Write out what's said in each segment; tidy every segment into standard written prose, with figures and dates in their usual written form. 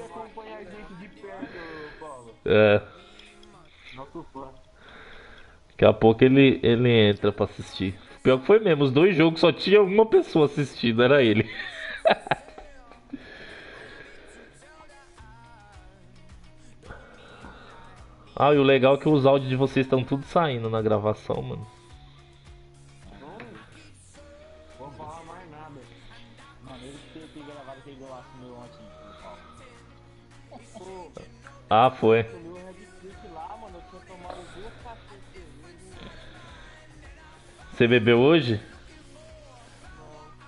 acompanha a gente de perto, Paulo. É, Nosso fã. daqui a pouco ele entra pra assistir. Pior que foi mesmo, os dois jogos só tinha uma pessoa assistindo, era ele. Ah, e o legal é que os áudios de vocês estão tudo saindo na gravação, mano. Não vou falar mais nada. Mano, ele que ter gravado aquele golaço meu ontem, o Paulo. Pô, Ah, foi. tomei o Red Trick lá, mano. Eu tinha tomado duas caixas de cerveja. Você bebeu hoje?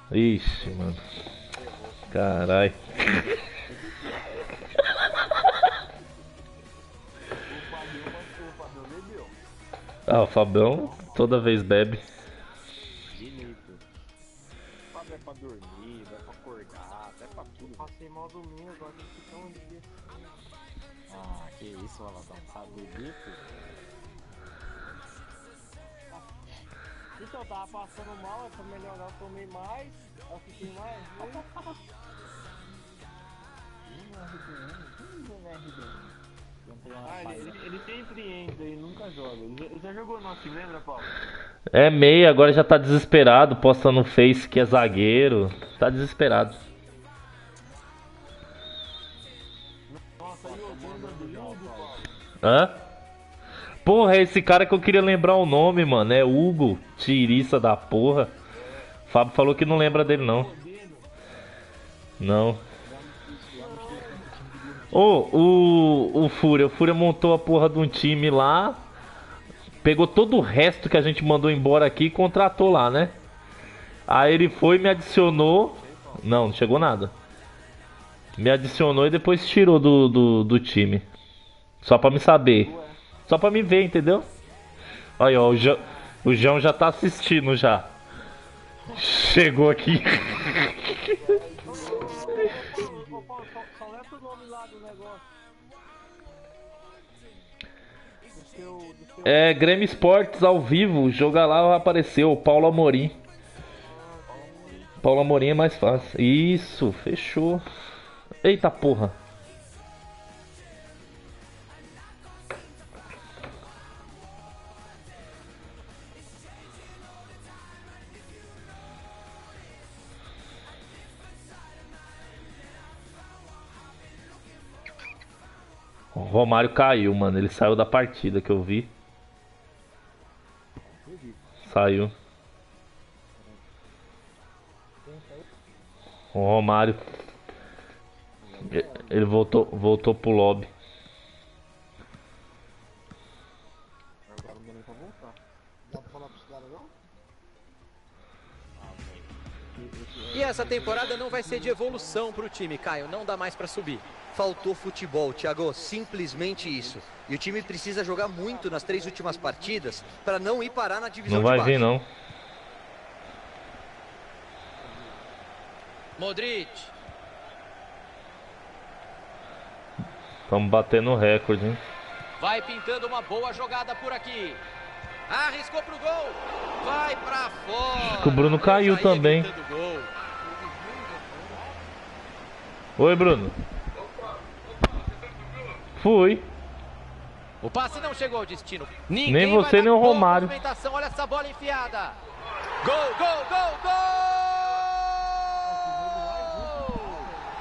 Não, Ixi, mano. Ferrou. Carai. o Fabião bebeu. Ah, o Fabão toda vez bebe. De litro. Fábio é pra dormir, vai pra acordar, até pra tudo. Passei mal domingo, agora tem que ficar um dia. Ah, que isso, Valadão. Sabe beber, pô? Então, eu tava passando mal, pra melhorar eu tomei mais. Eu fiquei mais ruim. Não é RDM? Quem não é RDM? Não tem uma Ah, página. ele sempre entra e nunca joga. Ele já jogou nosso time, lembra, Paulo? É meio, agora já tá desesperado, posta no Face que é zagueiro. Tá desesperado. Nossa, e o Dunga do Yugo, Paulo? Hã? Porra, é esse cara que eu queria lembrar o nome, mano. É Hugo, tiriça da porra. Fábio falou que não lembra dele, não. Podendo. Não. Lá no Chile contra o time de Buriti. Ô, o Fúria. O Fúria montou a porra de um time lá. Pegou todo o resto que a gente mandou embora aqui e contratou lá, né? Aí ele foi, me adicionou. Não, não chegou nada. Me adicionou e depois tirou do time. Só pra me saber. Ué. Só pra me ver, entendeu? Aí, ó, o João já tá assistindo já. Chegou aqui. Ô, Paulo, só lembra o nome lá do negócio. Do seu. É Grêmio Esportes ao vivo. Joga lá apareceu. O Paulo Amorim. Paulo Amorim. Paulo Amorim é mais fácil. Isso, fechou. Eita porra. O Romário caiu, mano. Ele saiu da partida que eu vi. Acredito. Saiu. Quem saiu? O Romário. Ele voltou pro lobby. Agora não deu nem pra voltar. Dá pra falar pros caras não? Ah, velho. E essa temporada não vai ser de evolução para o time, Caio. Não dá mais para subir. Faltou futebol, Thiago. Simplesmente isso. E o time precisa jogar muito nas 3 últimas partidas para não ir parar na divisão Não de vai baixo. vir, não. Modric. Estamos batendo recorde, hein? Vai pintando uma boa jogada por aqui. Arriscou pro gol. Vai pra fora. Acho que o Bruno caiu Eu já ia também. gritando gol. Oi, Bruno. Fui. O passe não chegou ao destino. Nem Ninguém você, vai dar nem o boa Romário. movimentação. Olha essa bola enfiada. Gol, gol, gol, gol!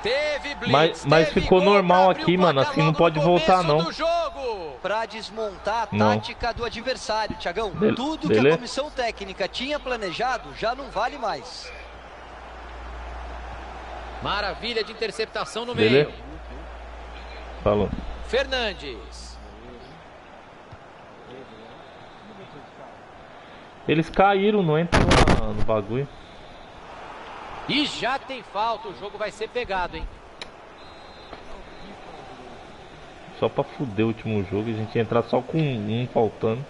Teve blitz, Mas teve ficou gol normal pra abrir aqui, o mano. placar Assim não logo pode no voltar, começo não. do jogo. Pra desmontar a Não. tática do adversário, Thiagão. Tudo que beleza. a comissão técnica tinha planejado já não vale mais. Maravilha de interceptação no Beleza? meio. Falou. Fernandes. Eles caíram, não entram no bagulho. E já tem falta, o jogo vai ser pegado, hein? Só pra fuder o último jogo, a gente ia entrar só com um faltando.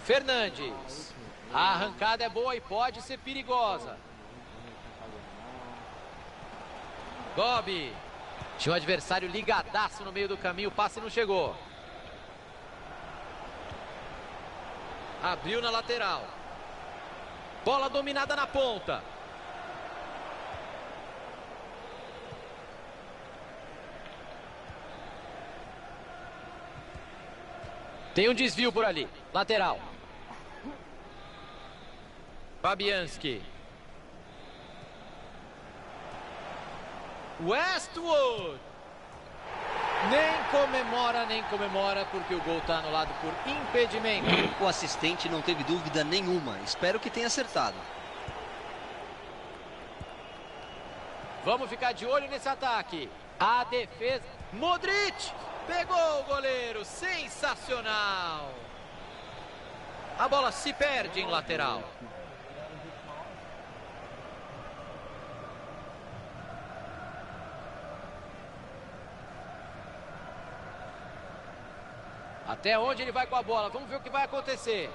Fernandes. A arrancada é boa e pode ser perigosa. Gobi. Tinha um adversário ligadaço no meio do caminho, o passe não chegou. Abriu na lateral. Bola dominada na ponta. Tem um desvio por ali. Lateral. Fabianski. Westwood. Nem comemora, porque o gol está anulado por impedimento. O assistente não teve dúvida nenhuma. Espero que tenha acertado. Vamos ficar de olho nesse ataque. A defesa. Modric. Pegou o goleiro. Sensacional. A bola se perde em lateral. Até onde ele vai com a bola? Vamos ver o que vai acontecer.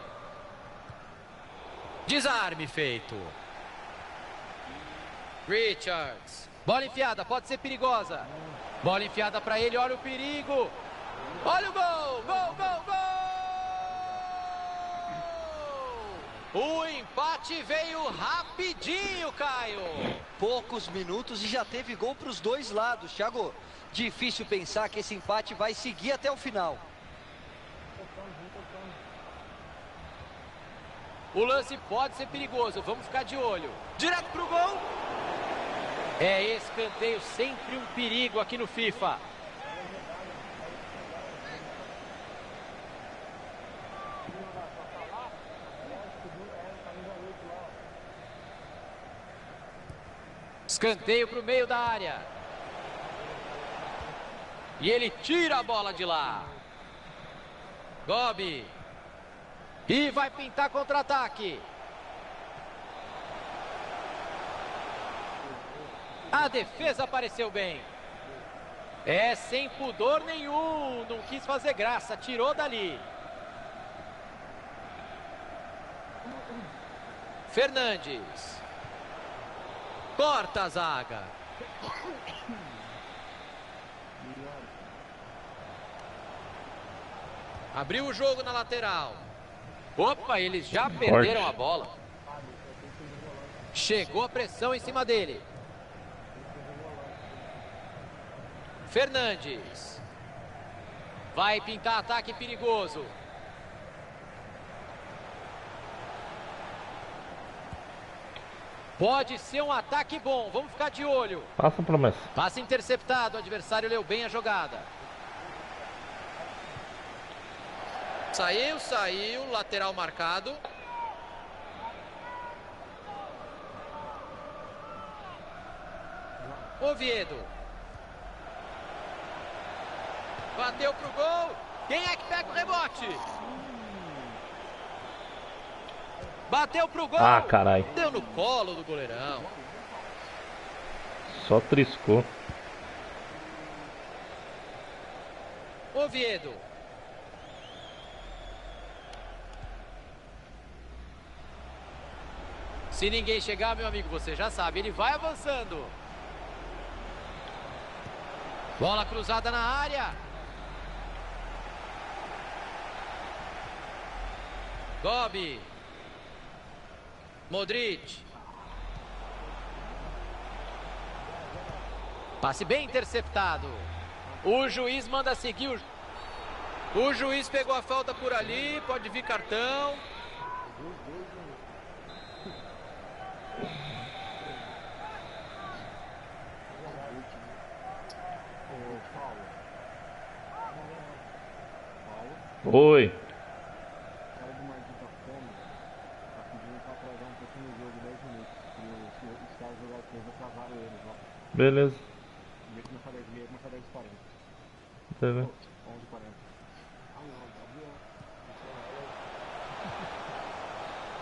Desarme feito. Richards. Bola enfiada, pode ser perigosa. Bola enfiada para ele, olha o perigo. Olha o gol! Gol, gol, gol! O empate veio rapidinho, Caio. Poucos minutos e já teve gol para os dois lados, Thiago. Difícil pensar que esse empate vai seguir até o final. O lance pode ser perigoso, vamos ficar de olho. Direto pro gol. É escanteio, sempre um perigo aqui no FIFA. Escanteio pro meio da área. E ele tira a bola de lá. Gobi. E vai pintar contra-ataque. A defesa apareceu bem. É sem pudor nenhum. Não quis fazer graça. Tirou dali. Fernandes. Corta a zaga. Abriu o jogo na lateral. Opa, eles já perderam a bola. Chegou a pressão em cima dele. Fernandes. Vai pintar ataque perigoso. Pode ser um ataque bom. Vamos ficar de olho. Passa a promessa. Passe interceptado. O adversário leu bem a jogada. Saiu, lateral marcado. Oviedo. Bateu pro gol. Quem é que pega o rebote? Bateu pro gol. Ah, carai. Deu no colo do goleirão. Só triscou. Oviedo. Se ninguém chegar, meu amigo, você já sabe, ele vai avançando. Bola cruzada na área. Gobi. Modric. Passe bem interceptado. O juiz manda seguir. O juiz pegou a falta por ali, pode vir cartão. Oi. O cara do Marquinhos tá fome, tá pedindo pra atrasar um pouquinho o jogo, 10 minutos. E os caras jogaram coisa, atrasaram eles, ó. Beleza. Ia começar 10h30, começar 10h40. Tá vendo? 11h40.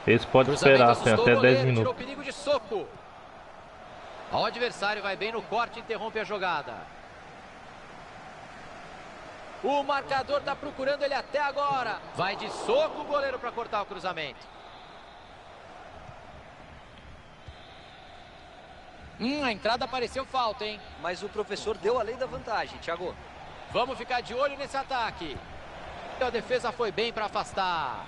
Esse pode esperar, tem até 10 Tirou minutos. perigo de soco. O adversário vai bem no corte e interrompe a jogada. O marcador está procurando ele até agora. Vai de soco o goleiro para cortar o cruzamento. A entrada pareceu falta, hein? Mas o professor deu a lei da vantagem, Thiago. Vamos ficar de olho nesse ataque. A defesa foi bem para afastar.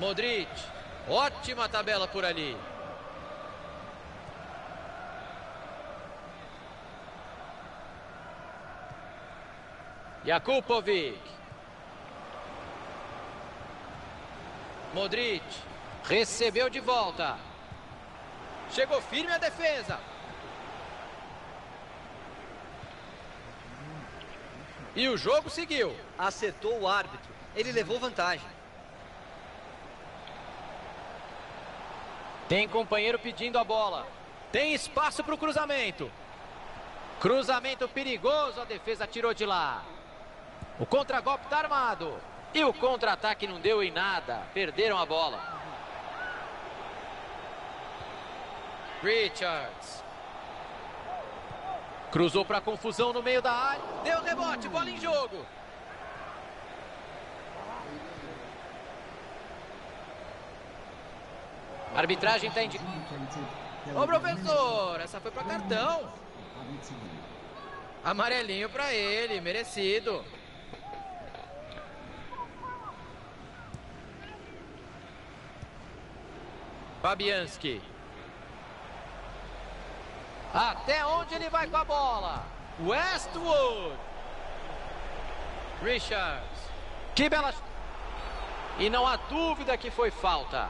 Modric. Ótima tabela por ali. Jakupovic. Modric. Recebeu de volta. Chegou firme a defesa. E o jogo seguiu. Acertou o árbitro. Ele levou vantagem. Tem companheiro pedindo a bola. Tem espaço para o cruzamento. Cruzamento perigoso. A defesa tirou de lá. O contragolpe está armado. E o contra-ataque não deu em nada. Perderam a bola. Richards. Cruzou para confusão no meio da área. Deu rebote, bola em jogo. A arbitragem está indicando. Ô professor, essa foi para cartão. Amarelinho para ele, merecido. Fabianski. Até onde ele vai com a bola? Westwood. Richards. Que bela... E não há dúvida que foi falta.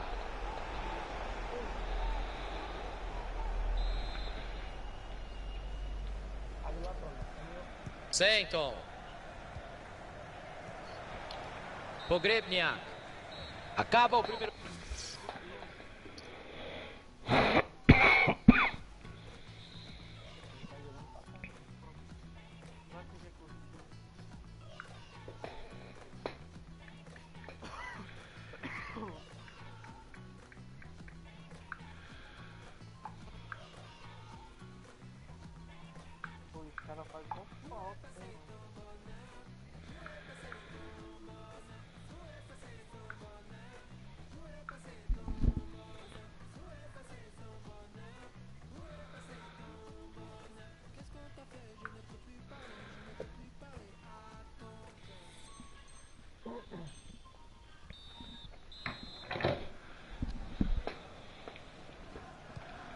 Senton. Pogrebniak. Acaba o primeiro...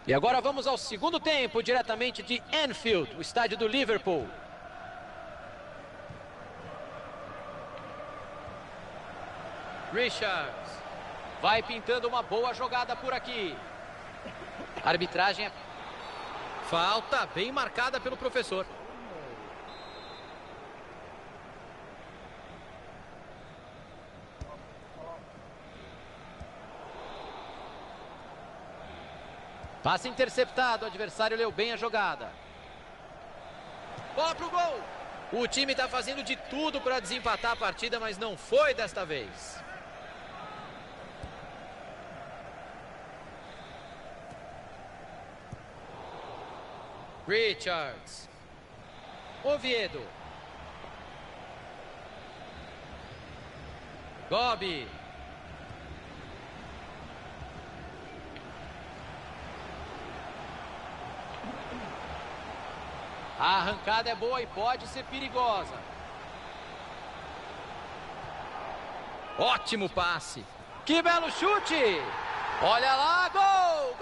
E agora vamos ao segundo tempo, diretamente de Anfield, o estádio do Liverpool. Richards. Vai pintando uma boa jogada por aqui. A arbitragem é... Falta bem marcada pelo professor. Passe interceptado, o adversário leu bem a jogada. Bola pro gol. O time está fazendo de tudo para desempatar a partida, mas não foi desta vez. Richards. Oviedo. Gobi. A arrancada é boa e pode ser perigosa. Ótimo passe. Que belo chute. Olha lá, gol!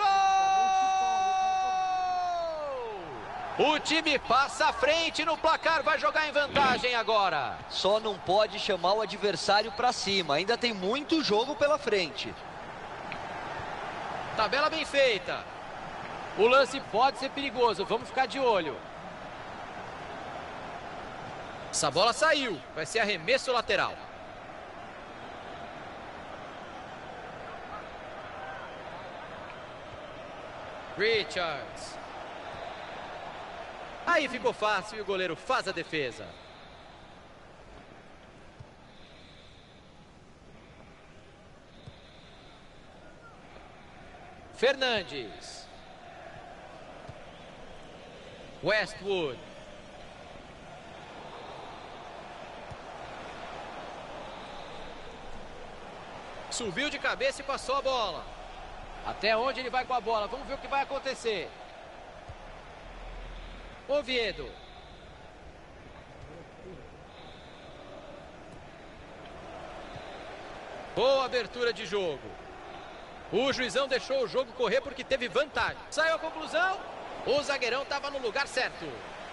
Gol! O time passa à frente no placar, vai jogar em vantagem agora. Só não pode chamar o adversário para cima. Ainda tem muito jogo pela frente. Tabela bem feita. O lance pode ser perigoso, vamos ficar de olho. Essa bola saiu, vai ser arremesso lateral. Richards. Aí ficou fácil e o goleiro faz a defesa. Fernandes. Westwood. Subiu de cabeça e passou a bola. Até onde ele vai com a bola? Vamos ver o que vai acontecer. Oviedo. Boa abertura de jogo. O juizão deixou o jogo correr porque teve vantagem. Saiu a conclusão. O zagueirão estava no lugar certo.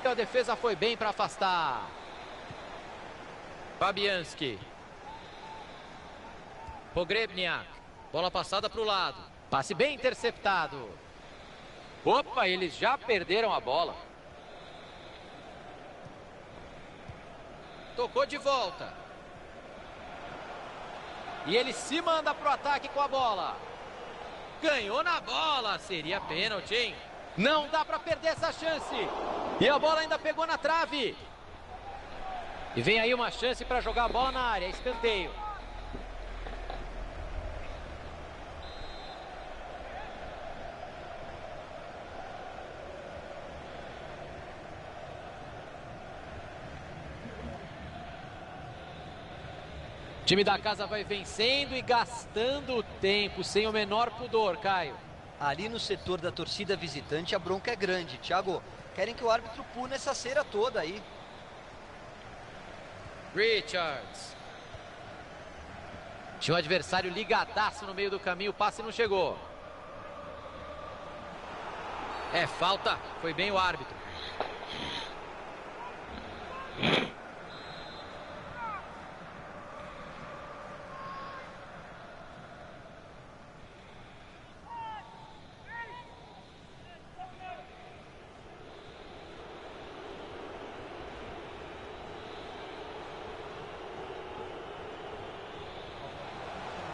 E a defesa foi bem para afastar. Fabianski. Pogrebniak. Bola passada para o lado. Passe bem interceptado. Opa, eles já perderam a bola. Tocou de volta. E ele se manda pro ataque com a bola. Ganhou na bola. Seria pênalti, hein? Não dá para perder essa chance. E a bola ainda pegou na trave. E vem aí uma chance para jogar a bola na área. Escanteio. O time da casa vai vencendo e gastando o tempo sem o menor pudor, Caio. Ali no setor da torcida visitante a bronca é grande, Thiago. Querem que o árbitro pune essa cera toda aí. Richards. Tinha um adversário ligadaço no meio do caminho, o passe não chegou. É falta, foi bem o árbitro.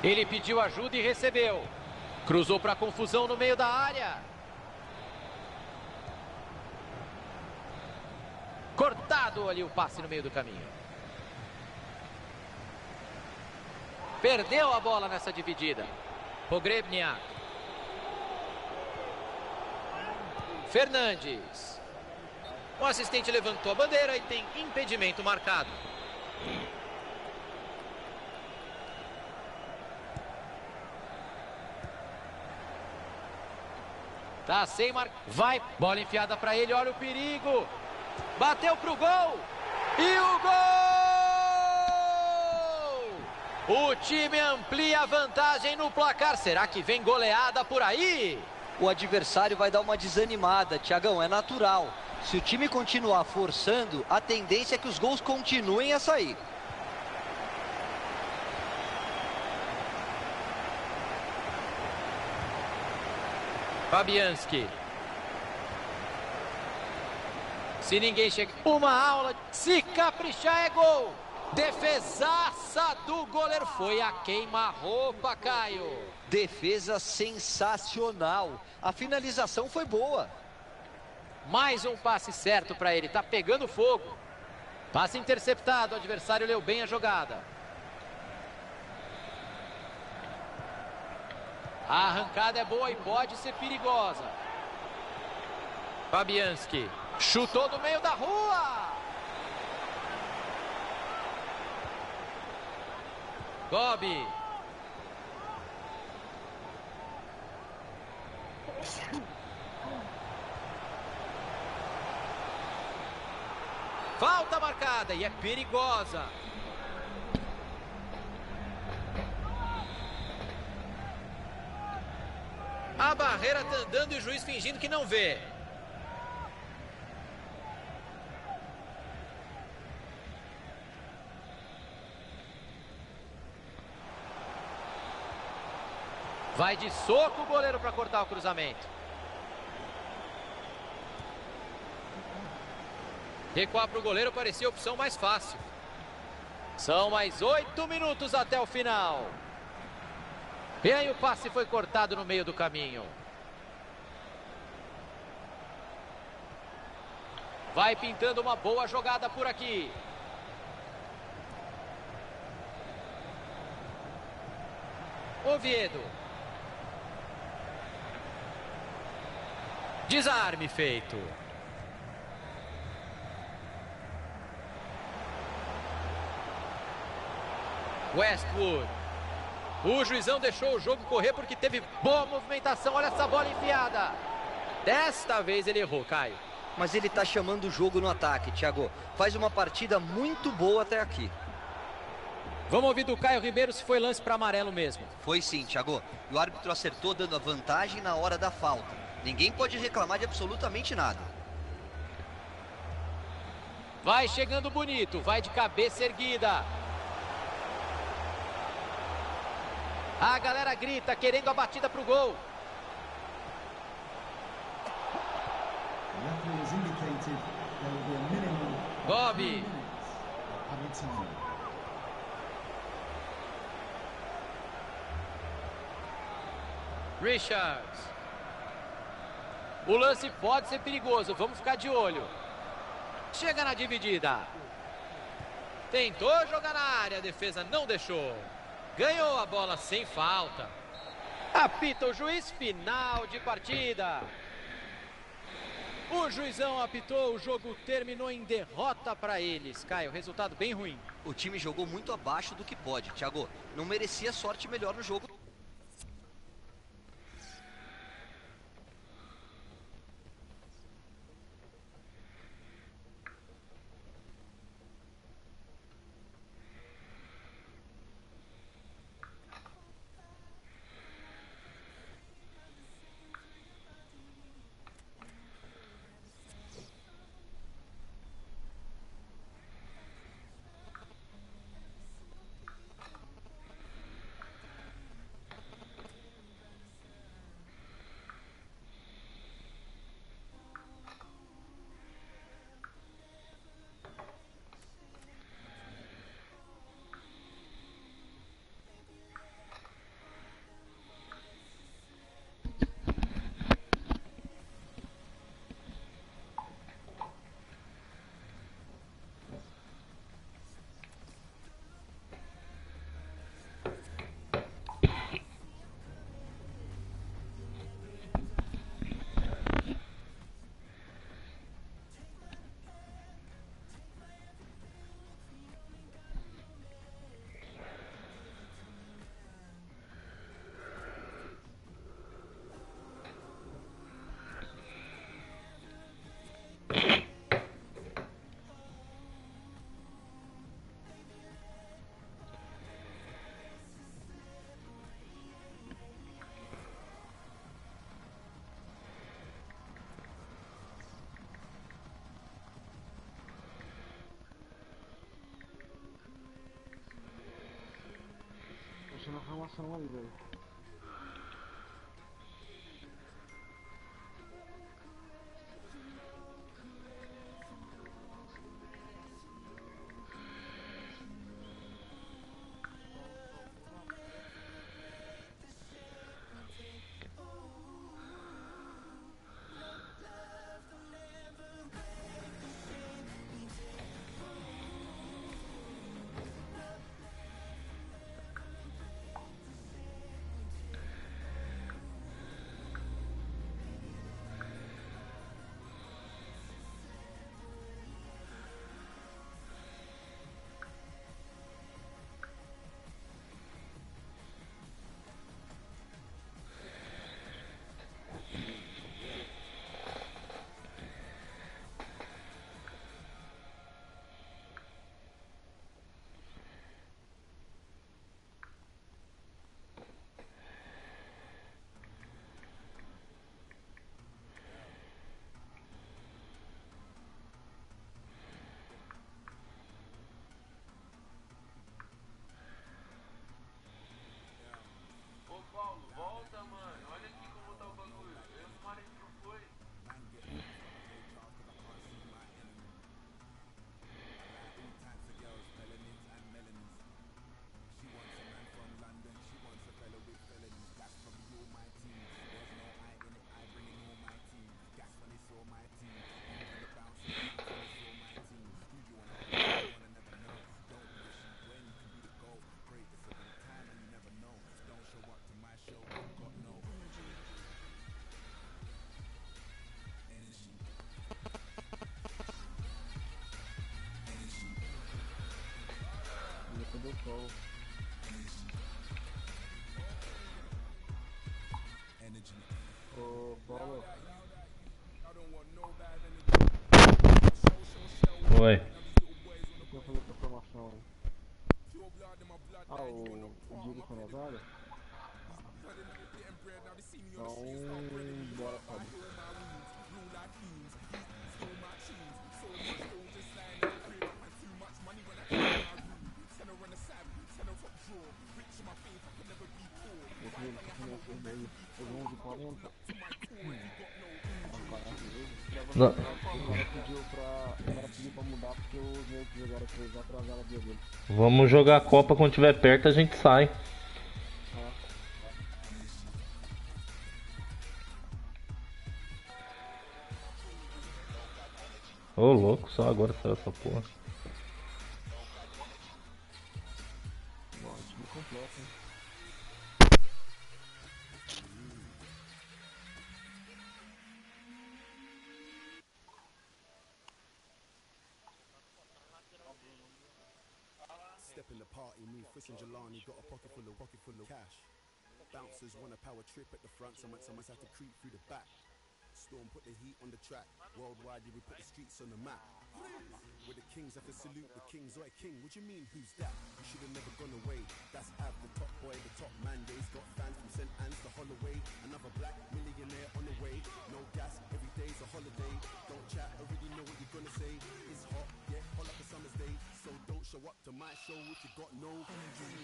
Ele pediu ajuda e recebeu. Cruzou para confusão no meio da área. Cortado ali o passe no meio do caminho. Perdeu a bola nessa dividida. Pogrebniak. Fernandes. O assistente levantou a bandeira e tem impedimento marcado. Tá sem marca. Vai. Bola enfiada para ele. Olha o perigo. Bateu pro gol. E o gol! O time amplia a vantagem no placar. Será que vem goleada por aí? O adversário vai dar uma desanimada, Thiagão, é natural. Se o time continuar forçando, a tendência é que os gols continuem a sair. Fabianski. Se ninguém chega... Uma aula. Se caprichar é gol. Defesaça do goleiro. Foi a queima-roupa, Caio. Defesa sensacional. A finalização foi boa. Mais um passe certo para ele. Tá pegando fogo. Passe interceptado. O adversário leu bem a jogada. A arrancada é boa e pode ser perigosa. Fabianski. Chutou do meio da rua. Gobi. Falta marcada e é perigosa. A barreira tá andando e o juiz fingindo que não vê. Vai de soco o goleiro para cortar o cruzamento. Recuar para o goleiro parecia a opção mais fácil. São mais 8 minutos até o final. E aí o passe foi cortado no meio do caminho. Vai pintando uma boa jogada por aqui. Oviedo. Desarme feito. Westwood. O juizão deixou o jogo correr porque teve boa movimentação. Olha essa bola enfiada. Desta vez ele errou, Caio. Mas ele tá chamando o jogo no ataque, Thiago. Faz uma partida muito boa até aqui. Vamos ouvir do Caio Ribeiro se foi lance para amarelo mesmo. Foi sim, Thiago. E o árbitro acertou dando a vantagem na hora da falta. Ninguém pode reclamar de absolutamente nada. Vai chegando bonito, vai de cabeça erguida. A galera grita, querendo a batida pro gol. Bob. Richards. O lance pode ser perigoso, vamos ficar de olho. Chega na dividida. Tentou jogar na área, a defesa não deixou. Ganhou a bola sem falta. Apita o juiz, final de partida. O juizão apitou, o jogo terminou em derrota para eles. Caio, resultado bem ruim. O time jogou muito abaixo do que pode, Thiago. Não merecia sorte melhor no jogo. Deixa na formação aí, velho. Do sol. Ô, Paulo. Oi. O que eu falei pra formação aí? Ah, o Diego foi na zaga? Então, bora, Fábio. Vou ver se começa o meio. Os 11h40. Não. O cara pediu pra mudar porque os meus que jogaram 3 atrasaram a dia dele. Vamos jogar a Copa quando tiver perto, a gente sai. Ô louco, só agora saiu essa porra. Bom, time completo, hein? Step in the party, new Frisk and Jelani, got a pocket full of cash. Bouncers want a power trip at the front, someone's had to creep through the back. Storm put the heat on the track. Worldwide, yeah, we put the streets on the map. With the kings, have to salute the kings. Oi, king, what you mean, who's that? You should have never gone away. That's Av, the top boy, the top man. Yeah, he's got fans from St. Anne's to Holloway. Another black millionaire on the way. No gas, every day's a holiday. Don't chat, already know what you're gonna say. It's hot, yeah, hot like a summer's day. So don't show up to my show if you got no energy.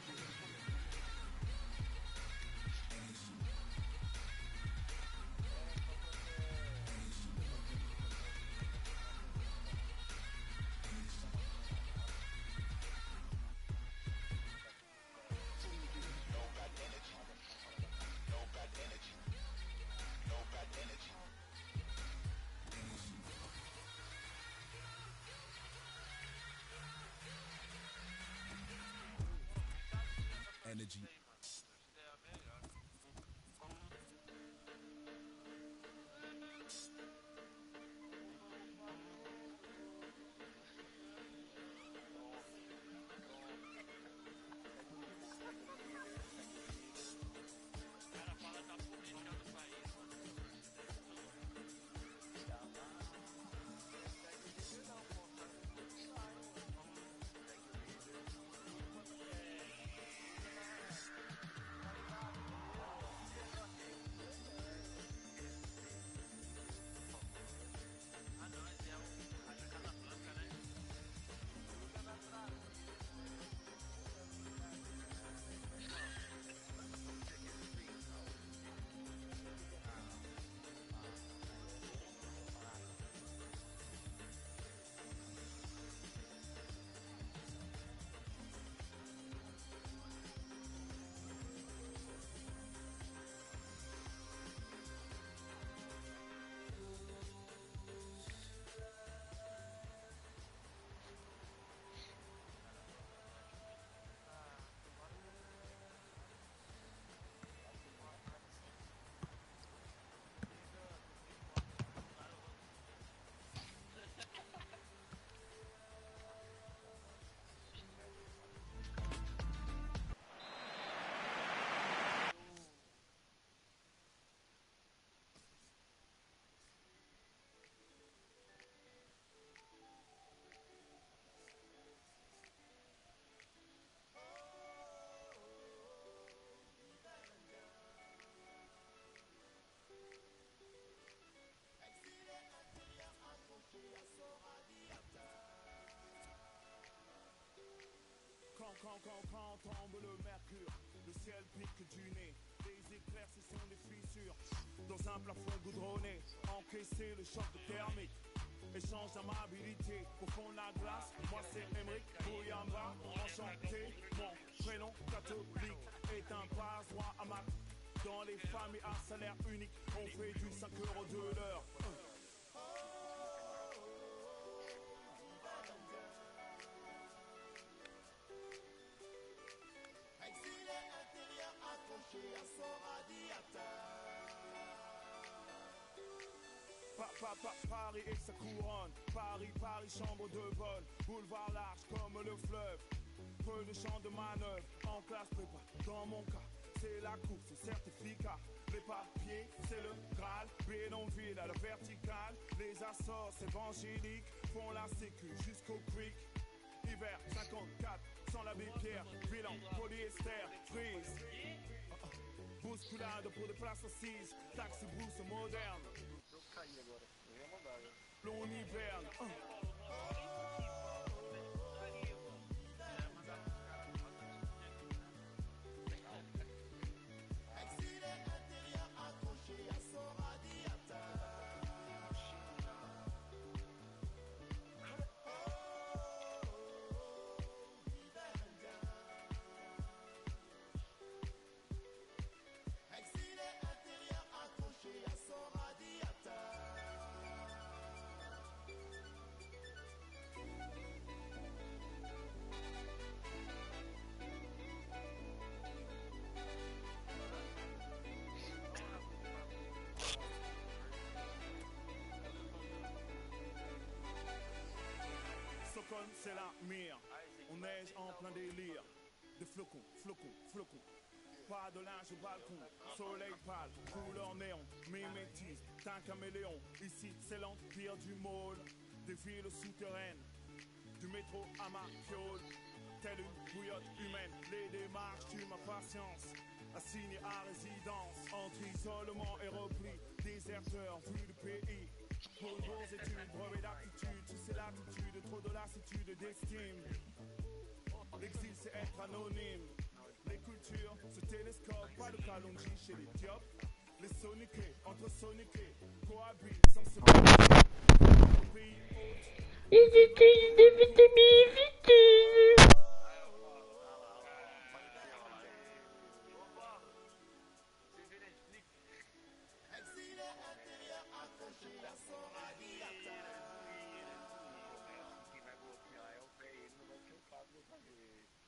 Quand tombe le mercure, le ciel pique du nez, les éclaircies sont des fissures, dans un plafond goudronné, encaisser le choc thermique, échange d'amabilité, au fond de la glace, moi c'est Emric Bouyamba, enchanté, mon prénom catholique est un passe-droit à mat, dans les familles à salaire unique, on fait du 5 € de l'heure. Paris et sa couronne, Paris, chambre de vol, boulevard large comme le fleuve, peu de champs de manœuvre, en classe prépa, dans mon cas, c'est la course, c'est certificat, les papiers, c'est le Graal, Bénonville à la verticale, les assorts évangéliques font la sécu jusqu'au creek, l'hiver, 54, sans l'abbé Pierre, bilan, polyester, frise. Bousculade pour des places assises, taxi brousse moderne. L'on hiverne. C'est la mire, on neige en plein délire. Des flocons, flocons, flocons. Pas de linge au balcon, soleil pâle, couleur néon, mimétisme, d'un caméléon. Ici c'est l'empire du môle, des villes souterraines, du métro à ma fiole. Telle une bouillotte humaine, les démarches tuent ma patience. Assigné à résidence, entre isolement et repli, déserteur vu du pays. Pour de bonnes études, brevet d'aptitude, tu sais l'attitude, trop de lassitude d'estime. L'exil c'est être anonyme. Les cultures se télescopent, pas de calonji chez les diopes. Les soniqués, entre soniqués, cohabitent sans se pays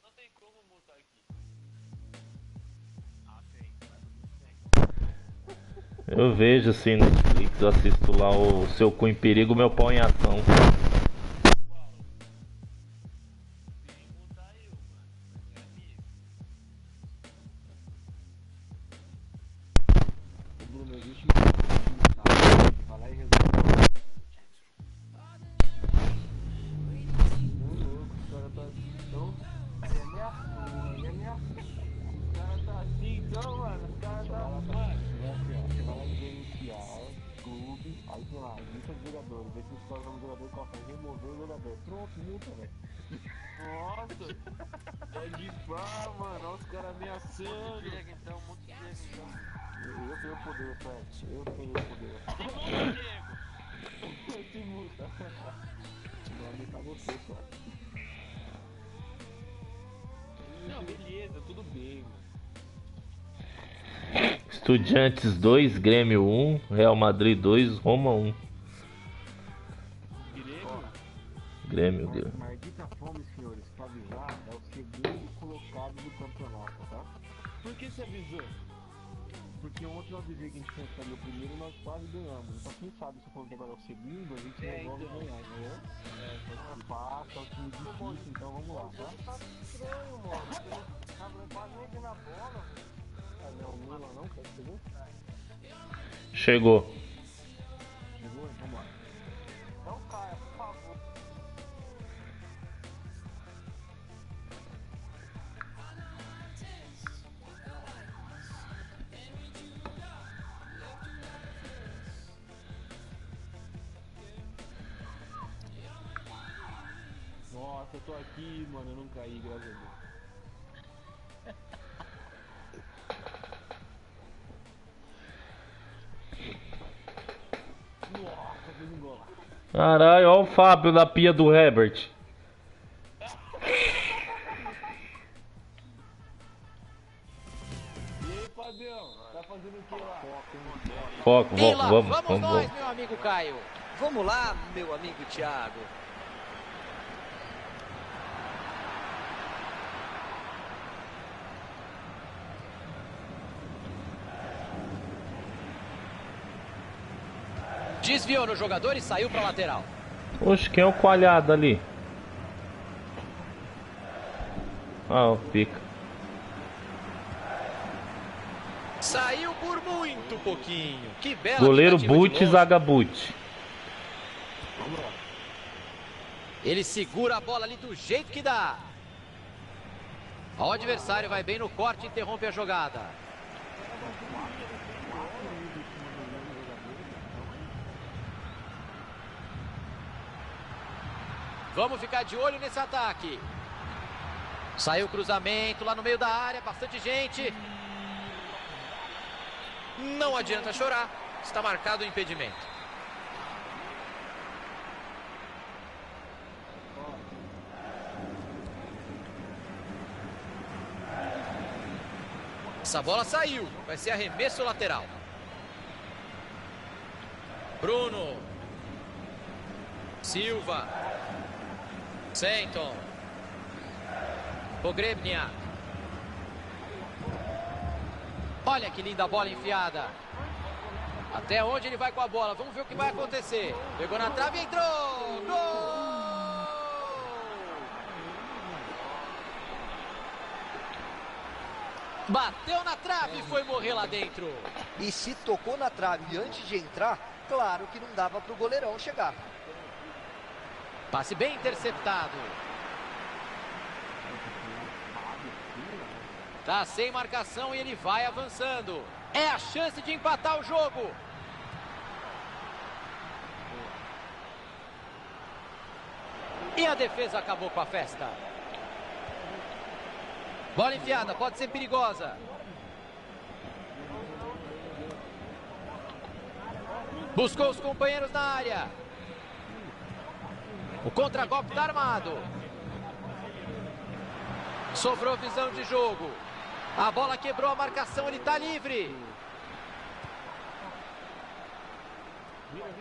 Não tem como montar aqui. Eu vejo assim no Netflix, eu assisto lá o Seu Cu em Perigo, meu pau em ação. O Bruno existe vai lá e resolve. Os caras tá tão. É minha. Os caras tá assim então, mano. Os caras tá. Você vai lá em gerenciar, clube, aí tem lá, lista de jogadores. Vê se os caras do jogador colocam remover o jogador. Pronto, multa, velho. Nossa! Pode pá, mano. Olha os caras ameaçando. Então, muito Diego, Eu tenho o poder, Fred. Eu tenho o poder. Eu te multa. O nome tá você, cara. Não, beleza, tudo bem, mano. Estudiantes 2, Grêmio 1, Real Madrid 2, Roma 1. Grêmio. Maldita fome, senhores, pra avisar, é o segundo colocado do campeonato, tá? Por que você avisou? Porque ontem eu avisei que a gente pensaria o primeiro e nós quase ganhamos. Então quem sabe se for agora o segundo, a gente resolve ganhar, entendeu? Passa, é um time difícil, então vamos lá, tá? Tá estranho, mano. Tá quase nem aqui na bola. Ah, não, o Milan não, cara, chegou? Chegou. Chegou? Vamos lá. Então, cara, por favor. Nossa, eu tô aqui, mano, eu não caí, graças a Deus. Nossa, fez um gol lá. Caralho, olha o Fábio na pia do Herbert. E aí, Fabião, tá fazendo o que lá? Foco, E lá vamos. vamos nós, meu amigo Caio. Vamos lá, meu amigo Thiago. Desviou no jogador e saiu pra lateral. Oxe, quem é o coalhado ali? Ah, o Pica. Saiu por muito pouquinho. Que bela Goleiro tentativa de Butch, longe. zaga Butch. Ele segura a bola ali do jeito que dá. O adversário vai bem no corte e interrompe a jogada. Vamos ficar de olho nesse ataque. Saiu o cruzamento lá no meio da área, bastante gente. Não adianta chorar, está marcado o impedimento. Essa bola saiu, vai ser arremesso lateral. Bruno. Silva. Seyton. Pogrebnia. Olha que linda bola enfiada. Até onde ele vai com a bola? Vamos ver o que vai acontecer. Pegou na trave e entrou. Gol! Bateu na trave e foi morrer lá dentro. E se tocou na trave antes de entrar, claro que não dava para o goleirão chegar. Passe bem interceptado. Tá sem marcação e ele vai avançando. É a chance de empatar o jogo. E a defesa acabou com a festa. Bola enfiada, pode ser perigosa. Buscou os companheiros na área. O contragolpe está armado. Sobrou visão de jogo. A bola quebrou a marcação, ele está livre.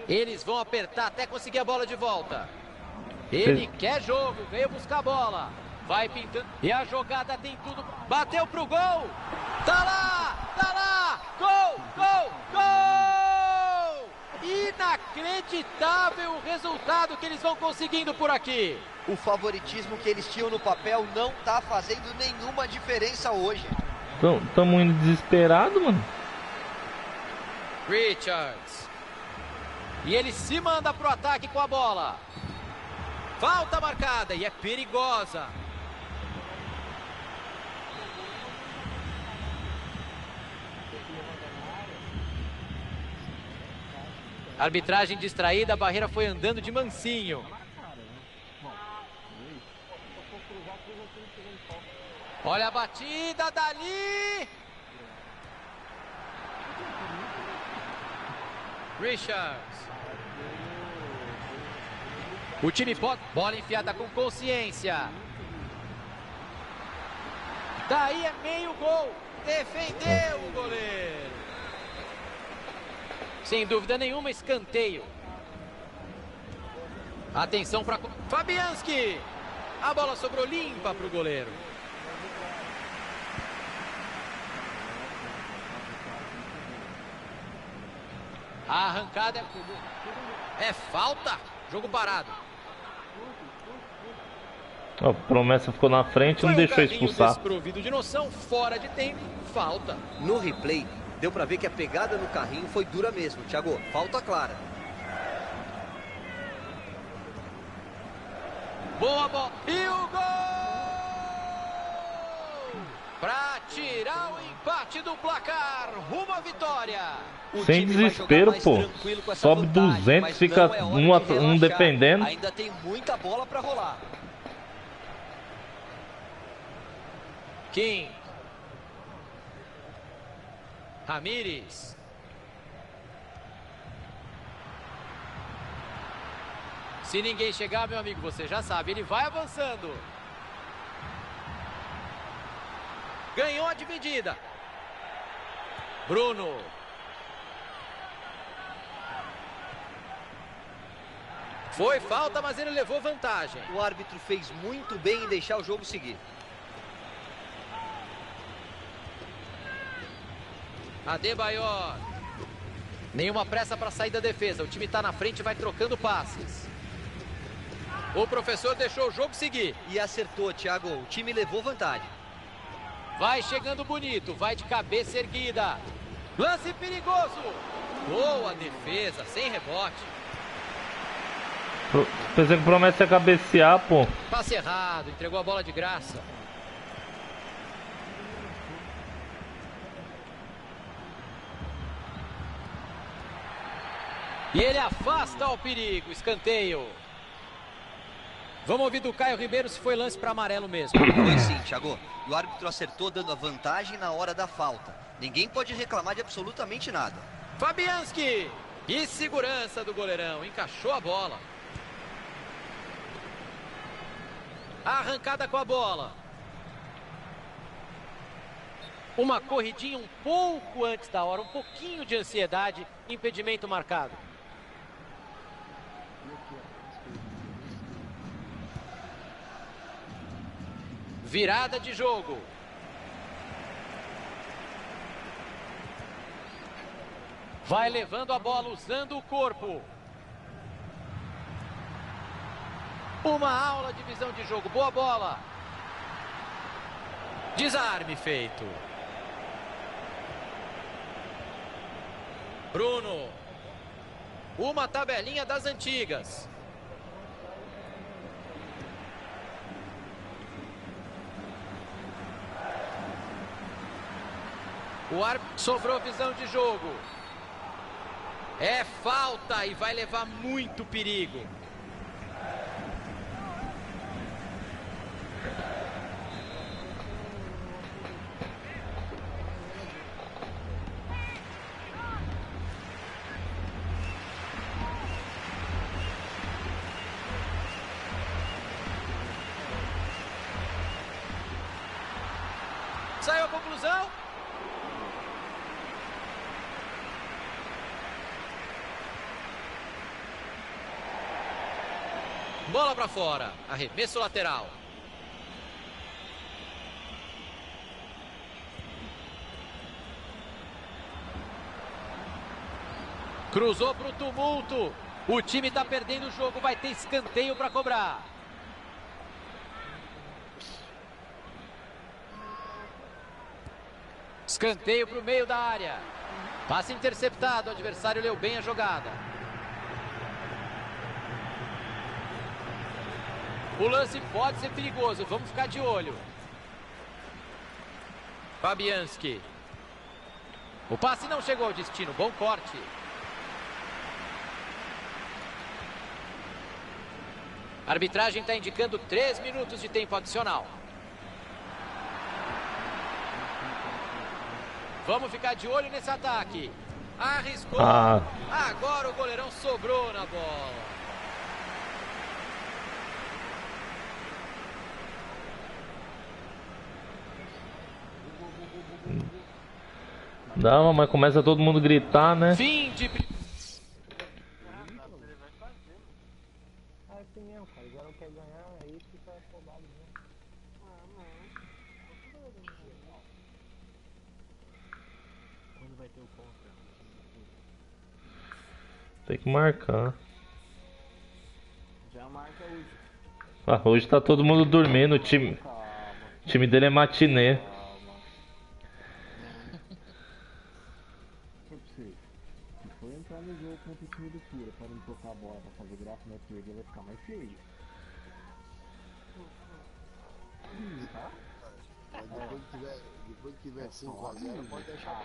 Eles vão apertar até conseguir a bola de volta. Ele quer jogo, veio buscar a bola. Vai pintando. E a jogada tem tudo. Bateu pro gol. Tá lá. Gol, gol, gol. Inacreditável o resultado que eles vão conseguindo por aqui. O favoritismo que eles tinham no papel não tá fazendo nenhuma diferença hoje. Tamo indo desesperado, mano. Richards. E ele se manda pro ataque com a bola. Falta marcada e é perigosa. Arbitragem distraída, a barreira foi andando de mansinho. Olha a batida dali. Richards. O time pode. Bola enfiada com consciência. Daí é meio gol. Defendeu o goleiro. Sem dúvida nenhuma, escanteio. Atenção para Fabianski. A bola sobrou limpa para o goleiro. A arrancada é falta. Jogo parado. A promessa ficou na frente, não deixou expulsar. Desprovido de noção, fora de tempo, falta. No replay, deu pra ver que a pegada no carrinho foi dura mesmo, Thiago. Falta clara. Boa bola. E o gol! Pra tirar o empate do placar, rumo à vitória. Sem desespero, pô. Sobe 200, fica um defendendo. Ainda tem muita bola pra rolar. Kim. Ramírez. Se ninguém chegar, meu amigo, você já sabe, ele vai avançando. Ganhou a dividida. Bruno. Foi falta, mas ele levou vantagem. O árbitro fez muito bem em deixar o jogo seguir. Adebayor. Nenhuma pressa para sair da defesa. O time está na frente e vai trocando passes. O professor deixou o jogo seguir. E acertou, Thiago. O time levou vantagem. Vai chegando bonito. Vai de cabeça erguida. Lance perigoso. Boa defesa, sem rebote. Pensei que promessa ia cabecear, pô. Passe errado, entregou a bola de graça. E ele afasta o perigo, escanteio. Vamos ouvir do Caio Ribeiro se foi lance para amarelo mesmo. Foi sim, Thiago. E o árbitro acertou dando a vantagem na hora da falta. Ninguém pode reclamar de absolutamente nada. Fabianski! Que segurança do goleirão, encaixou a bola. Arrancada com a bola. Uma corridinha um pouco antes da hora, um pouquinho de ansiedade, impedimento marcado. Virada de jogo. Vai levando a bola usando o corpo. Uma aula de visão de jogo. Boa bola. Desarme feito. Bruno. Uma tabelinha das antigas. O árbitro sobrou visão de jogo. É falta e vai levar muito perigo. Saiu a conclusão. Bola para fora, arremesso lateral. Cruzou para o tumulto. O time está perdendo o jogo, vai ter escanteio para cobrar. Escanteio para o meio da área. Passe interceptado, o adversário leu bem a jogada. O lance pode ser perigoso, vamos ficar de olho. Fabianski. O passe não chegou ao destino, bom corte. A arbitragem está indicando 3 minutos de tempo adicional. Vamos ficar de olho nesse ataque. Arriscou. Agora o goleirão sobrou na bola. Não, mas começa todo mundo gritar, né? Fim de... Ah, assim mesmo, cara. Agora não quer ganhar, é isso que tá afobado mesmo. Quando vai ter o contra? Tem que marcar. Já marca hoje. Hoje tá todo mundo dormindo, o time dele é matinê. Se for entrar no jogo contra o time do Fura para não tocar a bola pra fazer graça na perder, vai ficar mais feio. Tá? Depois que tiver 5x0, pode deixar.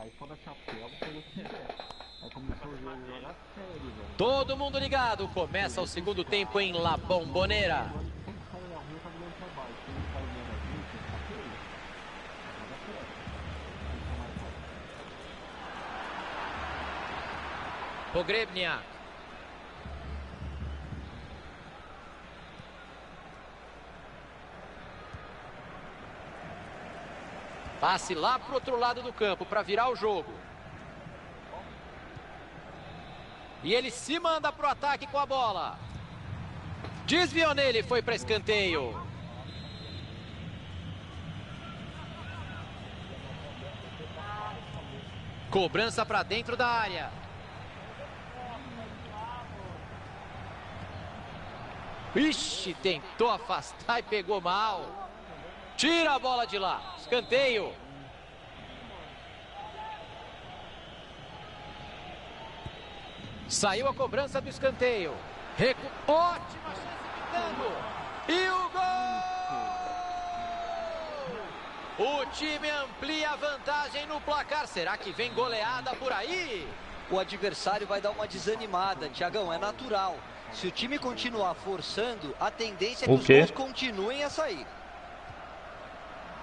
Aí pode achar pego, pode quiser. Aí começou o jogo a jogar sério, velho. Todo mundo ligado, começa o segundo tempo em La Bombonera. Pogrebniak. Passe lá pro outro lado do campo para virar o jogo. E ele se manda pro ataque com a bola. Desviou nele, foi para escanteio. Cobrança para dentro da área. Ixi, tentou afastar e pegou mal. Tira a bola de lá. Escanteio. Saiu a cobrança do escanteio. Ótima chance pintando. E o gol! O time amplia a vantagem no placar. Será que vem goleada por aí? O adversário vai dar uma desanimada, Thiagão, é natural. Se o time continuar forçando, a tendência é que os gols continuem a sair.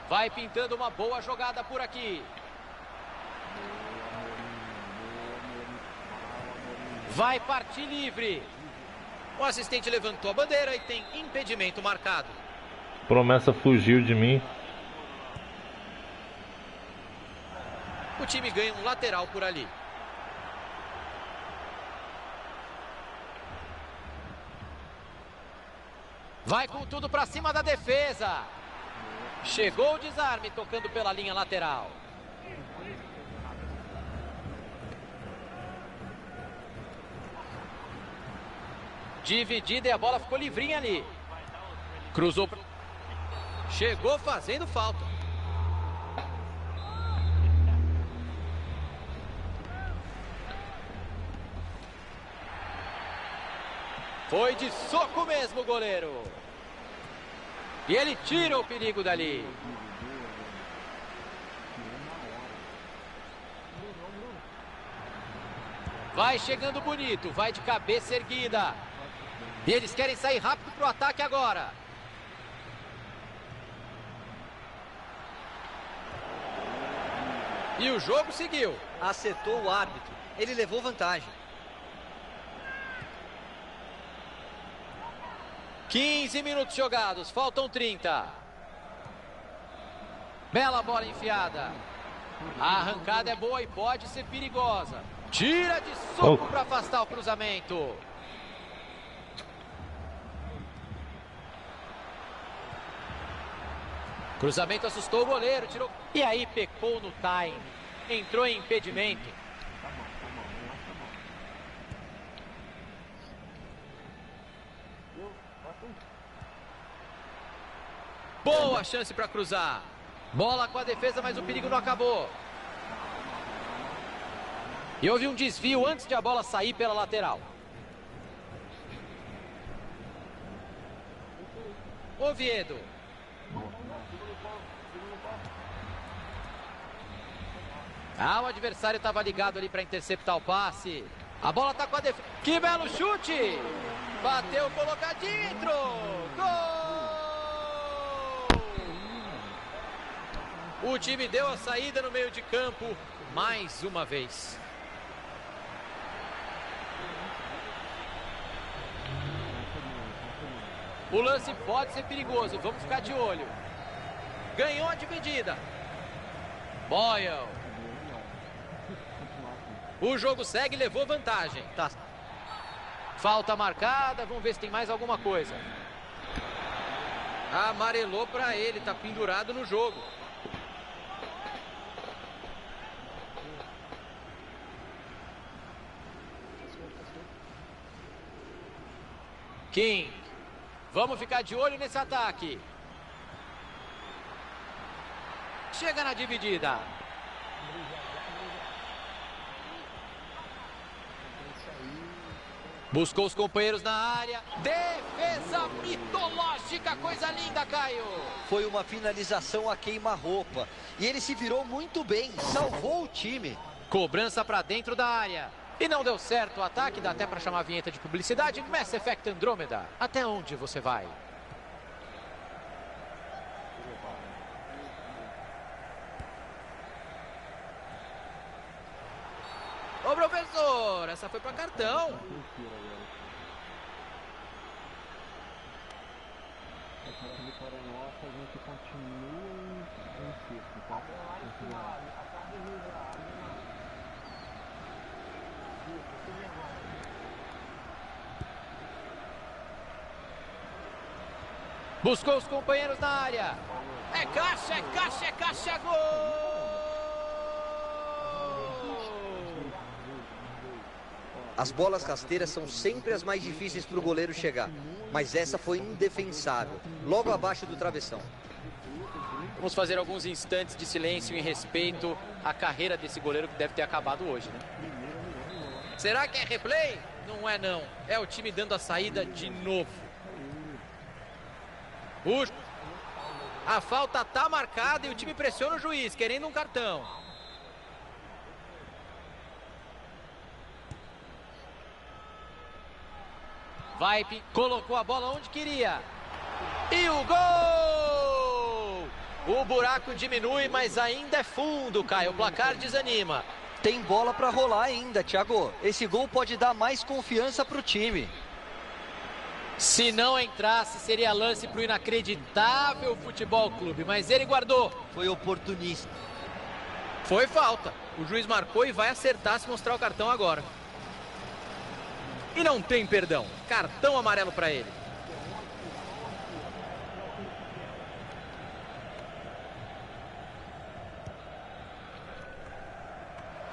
Vai pintando uma boa jogada por aqui. Vai partir livre. O assistente levantou a bandeira e tem impedimento marcado. Promessa fugiu de mim. O time ganha um lateral por ali. Vai com tudo pra cima da defesa. Chegou o desarme tocando pela linha lateral. Dividida e a bola ficou livrinha ali. Cruzou. Chegou fazendo falta. Foi de soco mesmo o goleiro. E ele tira o perigo dali. Vai chegando bonito, vai de cabeça erguida. E eles querem sair rápido para o ataque agora. E o jogo seguiu. Acertou o árbitro, ele levou vantagem. 15 minutos jogados, faltam 30. Bela bola enfiada. A arrancada é boa e pode ser perigosa. Tira de soco para afastar o cruzamento. Cruzamento assustou o goleiro, tirou. E aí pecou no time. Entrou em impedimento. Boa chance para cruzar. Bola com a defesa, mas o perigo não acabou. E houve um desvio antes de a bola sair pela lateral. Oviedo. O adversário estava ligado ali para interceptar o passe. A bola está com a defesa. Que belo chute! Bateu colocadinho, entrou! Gol! O time deu a saída no meio de campo mais uma vez. O lance pode ser perigoso, vamos ficar de olho. Ganhou a dividida. Boyle. O jogo segue, levou vantagem. Tá. Falta marcada, vamos ver se tem mais alguma coisa. Amarelou para ele, tá pendurado no jogo. King. Vamos ficar de olho nesse ataque. Chega na dividida. Buscou os companheiros na área. Defesa mitológica, coisa linda, Caio. Foi uma finalização a queima-roupa. E ele se virou muito bem, salvou o time. Cobrança para dentro da área. E não deu certo o ataque, dá até para chamar a vinheta de publicidade. Mass Effect Andromeda. Até onde você vai? Ô, professor, essa foi para cartão. Buscou os companheiros na área. É caixa, é caixa, é caixa, gol! As bolas rasteiras são sempre as mais difíceis para o goleiro chegar. Mas essa foi indefensável, logo abaixo do travessão. Vamos fazer alguns instantes de silêncio em respeito à carreira desse goleiro que deve ter acabado hoje, né? Será que é replay? Não é não. É o time dando a saída de novo. A falta tá marcada e o time pressiona o juiz, querendo um cartão. Colocou a bola onde queria. E o gol! O buraco diminui, mas ainda é fundo, Caio. O placar desanima. Tem bola para rolar ainda, Thiago. Esse gol pode dar mais confiança pro time. Se não entrasse, seria lance pro inacreditável Futebol Clube, mas ele guardou. Foi oportunista. Foi falta. O juiz marcou e vai acertar se mostrar o cartão agora. E não tem perdão. Cartão amarelo para ele.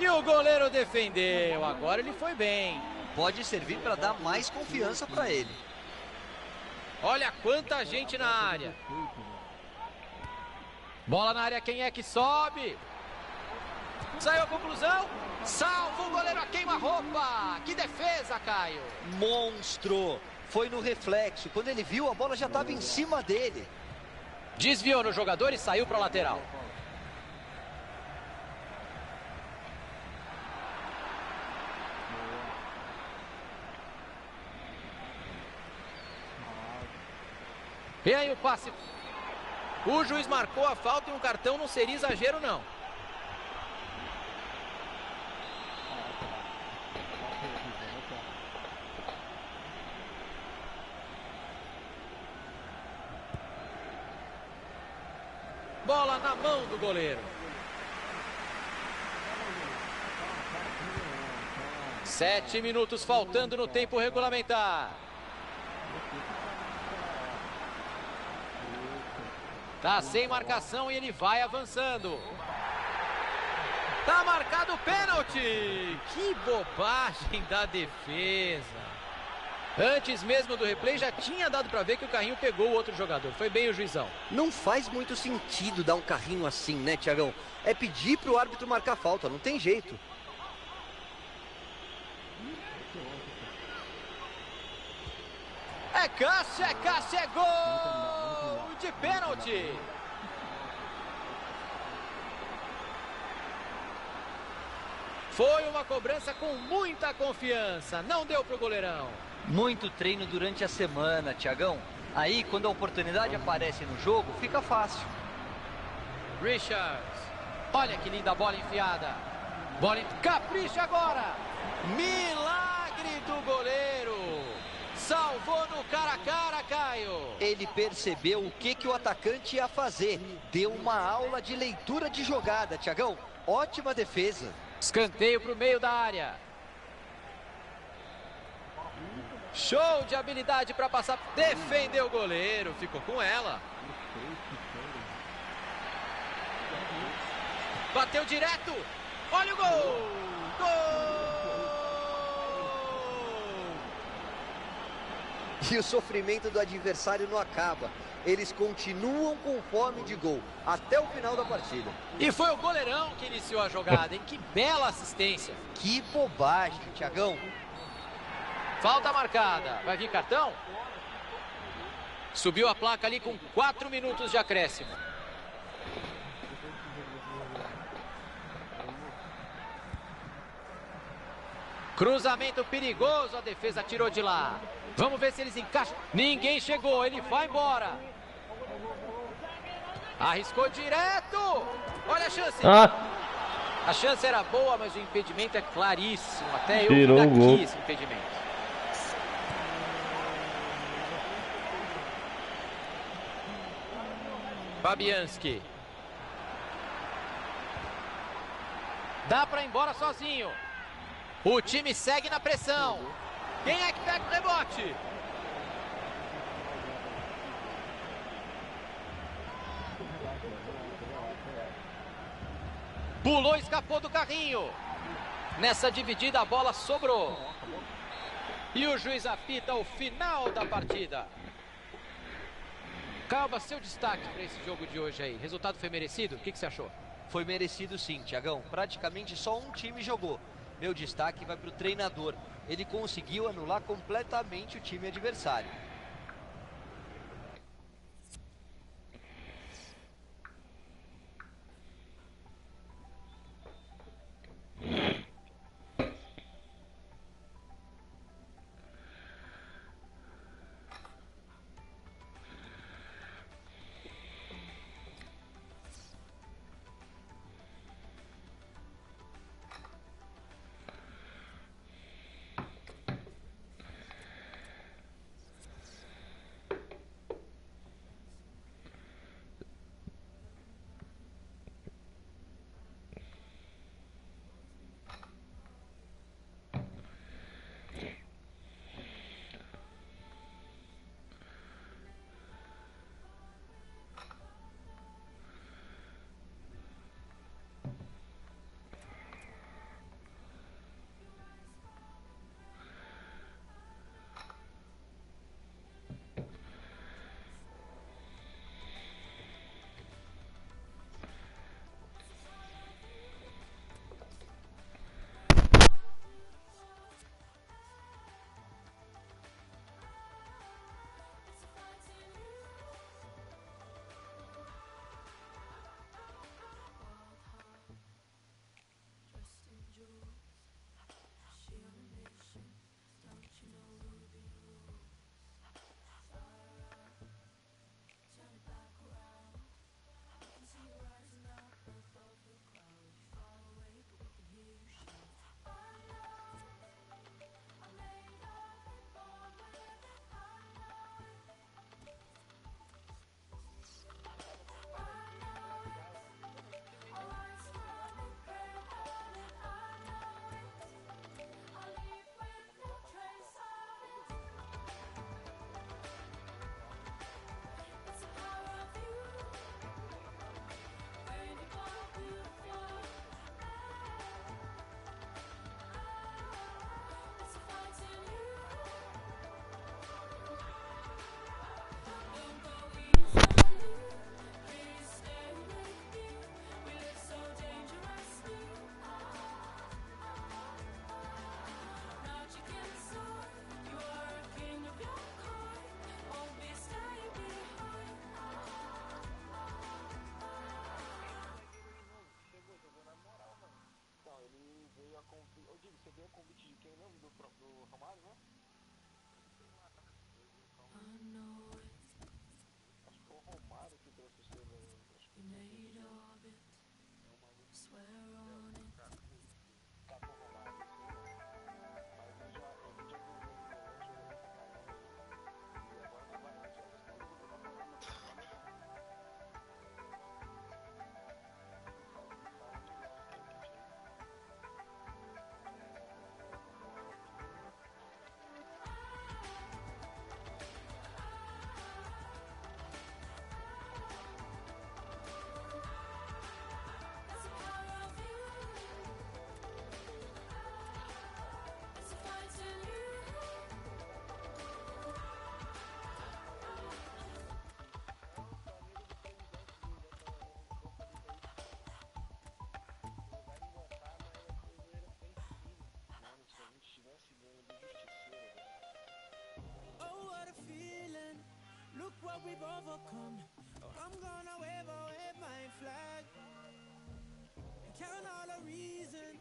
E o goleiro defendeu. Agora ele foi bem. Pode servir para dar mais confiança para ele. Olha quanta gente na área. Bola na área, quem é que sobe? Saiu a conclusão. Salva o goleiro a queima-roupa. Que defesa, Caio. Monstro. Foi no reflexo. Quando ele viu, a bola já estava em cima dele. Desviou no jogador e saiu para a lateral. E aí o passe. O juiz marcou a falta e um cartão não seria exagero, não. Bola na mão do goleiro. 7 minutos faltando no tempo regulamentar. Tá sem marcação e ele vai avançando. Tá marcado o pênalti. Que bobagem da defesa. Antes mesmo do replay já tinha dado pra ver que o carrinho pegou o outro jogador. Foi bem o juizão. Não faz muito sentido dar um carrinho assim, né, Thiagão? É pedir pro árbitro marcar falta, não tem jeito. É Cássio, é gol de pênalti. Foi uma cobrança com muita confiança, não deu pro goleirão. Muito treino durante a semana, Thiagão. Aí, quando a oportunidade aparece no jogo, fica fácil. Richards, olha que linda bola enfiada. Bola capricha agora. Milagre do goleiro. Salvou no cara a cara, Caio. Ele percebeu o que o atacante ia fazer. Deu uma aula de leitura de jogada, Thiagão. Ótima defesa. Escanteio para o meio da área. Show de habilidade para passar. Defendeu o goleiro. Ficou com ela. Bateu direto. Olha o gol. Gol. E o sofrimento do adversário não acaba. Eles continuam com fome de gol até o final da partida. E foi o goleirão que iniciou a jogada, hein? Que bela assistência. Que bobagem, Thiagão. Falta marcada. Vai vir cartão? Subiu a placa ali com 4 minutos de acréscimo. Cruzamento perigoso, a defesa tirou de lá. Vamos ver se eles encaixam. Ninguém chegou, ele vai embora. Arriscou direto. Olha a chance. A chance era boa, mas o impedimento é claríssimo. Até eu vi daqui esse impedimento. Fabianski. Dá para ir embora sozinho. O time segue na pressão. Quem é que pega o rebote? Pulou, escapou do carrinho. Nessa dividida a bola sobrou. E o juiz apita o final da partida. Calma, seu destaque para esse jogo de hoje aí. Resultado foi merecido? O que você achou? Foi merecido sim, Thiagão. Praticamente só um time jogou. Meu destaque vai para o treinador. Ele conseguiu anular completamente o time adversário. What we've overcome. Oh, I'm gonna wave my flag and count all the reasons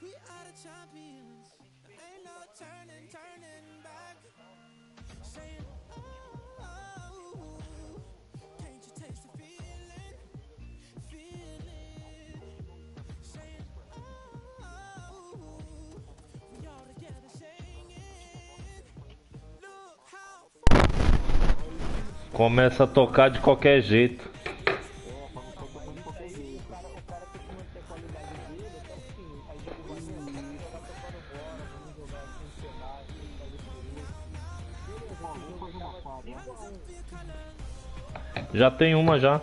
we are the champions. There ain't no turning back. Saying, oh, can't you taste the feeling? Saying, oh, we all together singing. Look how Começa a tocar de qualquer jeito. Aí o cara tem que manter a qualidade dele até o fim. Aí joga o jogar tocando bola, vamos jogar sem ansiedade, sem fazer por isso. Vamos fazer uma fada. Já tem uma já.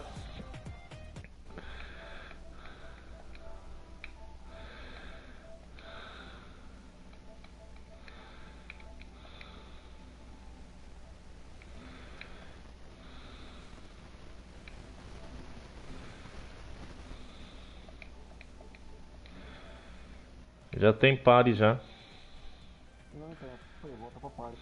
Já tem pare já. Não, então, foi, volta pra pare.